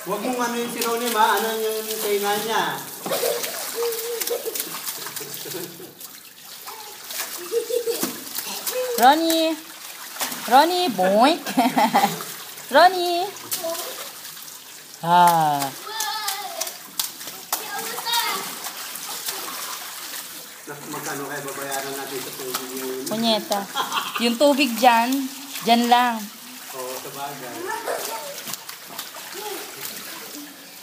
Huwag mong ano yung si Ronnie, ma. Ano yung kainga niya? Ronnie. Ronnie, boink. Ronnie. Ah. Magkano kayo babayaran natin sa tubig yun? Punyeta. Yung tubig dyan lang. Oo, sa bagay.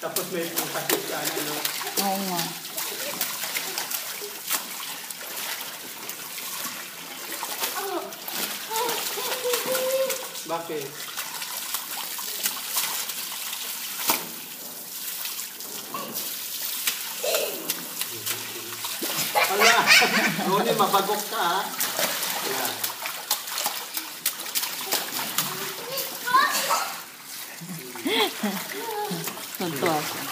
Tapos may pangkasip ka, ano? Oo nga. Bakit? Wala. Ronnie, mabagok ka, ha? Yan. Tuntua siya.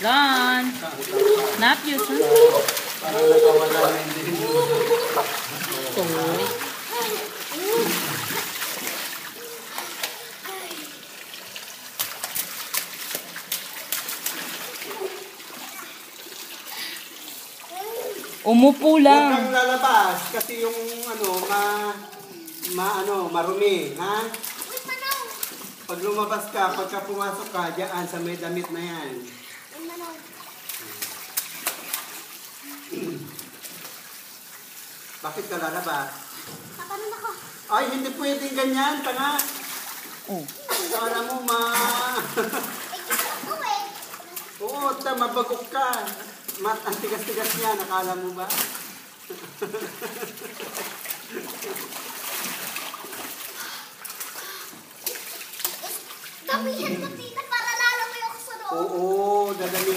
Ron! Nap you, son? Parang nakawala na hindi. Umupo Huwag lang. kang lalabas kasi yung marumi, ha? Pag lumabas ka, pagka pumasok ka, diyan sa may damit na yan. Bakit ka lalabas? Tatanong ako. Ay, hindi pwedeng ganyan, tanga. Oh. Sana mo, Oo, mabagok ka. Ang tigas-tigas niya, nakala mo ba? Damihan ko tita para lalo mo yung sunod. Oo, dadami